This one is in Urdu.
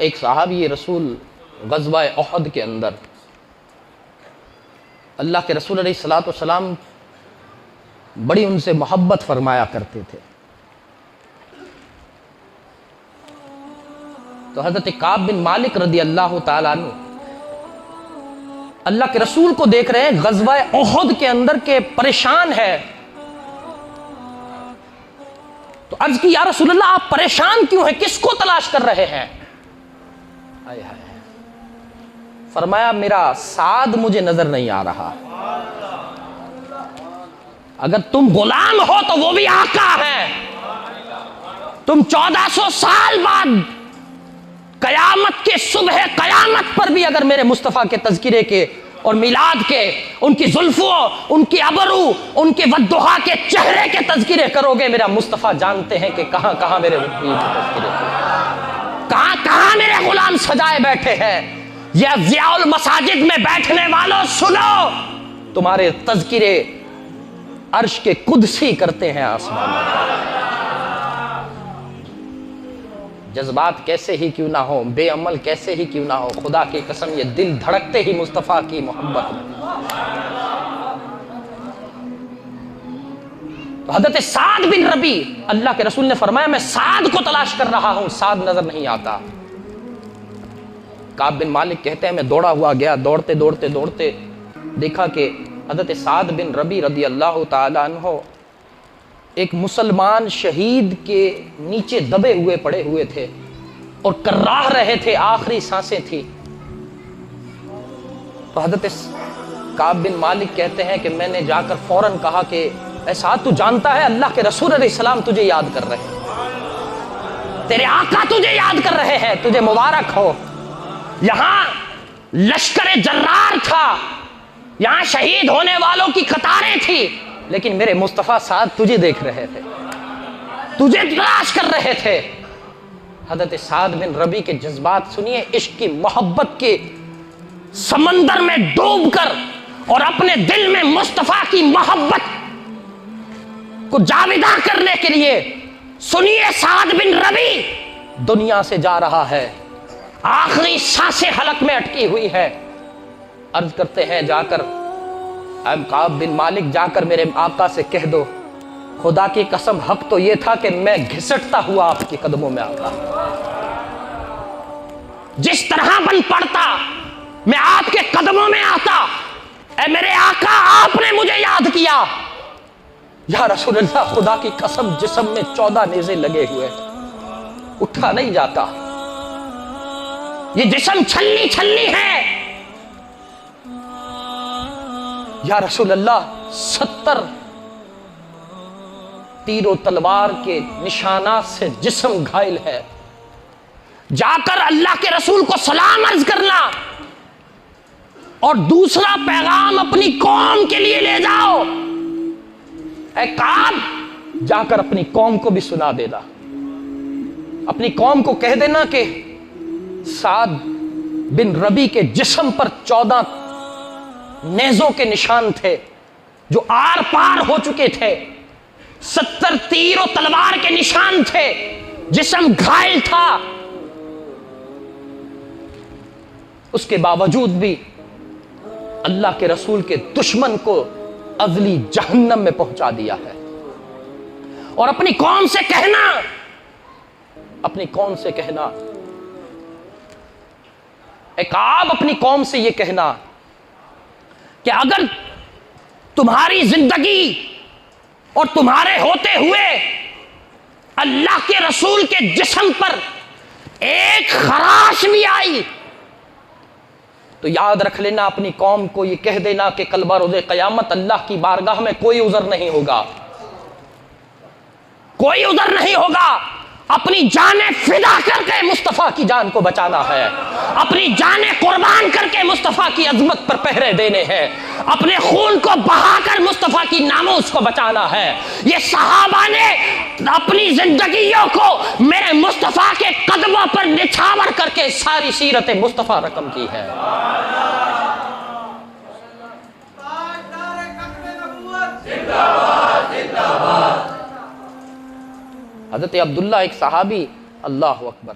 ایک صحابی رسول غزوہ احد کے اندر اللہ کے رسول علیہ الصلوۃ والسلام بڑی ان سے محبت فرمایا کرتے تھے. تو حضرت کعب بن مالک رضی اللہ تعالیٰ عنہ اللہ کے رسول کو دیکھ رہے ہیں غزوہ احد کے اندر کے پریشان ہے. تو عرض کی یا رسول اللہ آپ پریشان کیوں ہیں, کس کو تلاش کر رہے ہیں؟ آئے ہائے. فرمایا میرا سعد مجھے نظر نہیں آ رہا. اگر تم غلام ہو تو وہ بھی آقا ہے. تم 1400 سال بعد قیامت کے صبح قیامت پر بھی اگر میرے مصطفیٰ کے تذکرے کے اور میلاد کے, ان کی زلفوں, ان کی ابرو, ان کے والضحیٰ کے چہرے کے تذکرے کرو گے, میرا مصطفیٰ جانتے ہیں کہ کہاں کہاں میرے تذکرے, کہاں کہاں میرے غلام سجائے بیٹھے ہیں. یا ضیاء المساجد میں بیٹھنے والوں سنو, تمہارے تذکرے عرش کے قدسی کرتے ہیں آسمان میں. جذبات کیسے ہی کیوں نہ ہو, بے عمل کیسے ہی کیوں نہ ہو, خدا کی قسم یہ دل دھڑکتے ہی مصطفیٰ کی محبت میں. تو حضرت سعد بن ربی, اللہ کے رسول نے فرمایا میں سعد کو تلاش کر رہا ہوں, سعد نظر نہیں آتا. کعب بن مالک کہتے ہیں میں دوڑا ہوا گیا, دوڑتے دوڑتے دوڑتے دیکھا کہ حضرت سعد بن ربی رضی اللہ تعالی عنہ ایک مسلمان شہید کے نیچے دبے ہوئے پڑے ہوئے تھے اور کرراہ رہے تھے, آخری سانسیں تھی. تو حضرت کعب بن مالک کہتے ہیں کہ میں نے جا کر فوراً کہا کہ اے سعد تو جانتا ہے اللہ کے رسول علیہ السلام تجھے یاد کر رہے ہیں, تیرے آقا تجھے یاد کر رہے ہیں, تجھے مبارک ہو. یہاں لشکر جرار تھا, یہاں شہید ہونے والوں کی قطاریں تھی, لیکن میرے مصطفیٰ سعد تجھے دیکھ رہے تھے, تجھے تلاش کر رہے تھے. حضرت سعد بن ربی کے جذبات سنیے, عشق کی محبت کے سمندر میں ڈوب کر اور اپنے دل میں مصطفیٰ کی محبت کو جاویدہ کرنے کے لیے سنیے سعد بن ربی دنیا سے جا رہا ہے, آخری سانسیں حلق میں اٹکی ہوئی ہے. عرض کرتے ہیں جا کر کعب بن مالک جا کر میرے آقا سے کہہ دو, خدا کی قسم حق تو یہ تھا کہ میں گھسٹتا ہوا آپ کے قدموں میں آتا, جس طرح بن پڑتا میں آپ کے قدموں میں آتا. اے میرے آقا آپ نے مجھے یاد کیا. یا رسول اللہ خدا کی قسم جسم میں 14 نیزے لگے ہوئے, اٹھا نہیں جاتا, یہ جسم چھلنی چھلنی ہے. یا رسول اللہ 70 تیر و تلوار کے نشانات سے جسم گھائل ہے. جا کر اللہ کے رسول کو سلام عرض کرنا اور دوسرا پیغام اپنی قوم کے لیے لے جاؤ. اے کعب جا کر اپنی قوم کو بھی سنا دینا, اپنی قوم کو کہہ دینا کہ سعد بن ربی کے جسم پر 14 نیزوں کے نشان تھے جو آر پار ہو چکے تھے, 70 تیر و تلوار کے نشان تھے, جسم گھائل تھا. اس کے باوجود بھی اللہ کے رسول کے دشمن کو ازلی جہنم میں پہنچا دیا ہے. اور اپنی قوم سے کہنا, اپنی قوم سے کہنا, اے کعب اپنی قوم سے یہ کہنا کہ اگر تمہاری زندگی اور تمہارے ہوتے ہوئے اللہ کے رسول کے جسم پر ایک خراش بھی آئی تو یاد رکھ لینا, اپنی قوم کو یہ کہہ دینا کہ کل بروز قیامت اللہ کی بارگاہ میں کوئی عذر نہیں ہوگا, کوئی عذر نہیں ہوگا. اپنی جانیں فدا کر کے مصطفیٰ کی جان کو بچانا ہے, اپنی جانیں قربان کر کے مصطفیٰ کی عظمت پر پہرے دینے ہیں, اپنے خون کو بہا کر مصطفیٰ کی ناموس کو بچانا ہے. یہ صحابہ نے اپنی زندگیوں کو میرے مصطفیٰ کے قدموں پر نچھاور کر کے ساری سیرت مصطفیٰ رقم کی ہے. حضرت عبداللہ ایک صحابی, اللہ اکبر,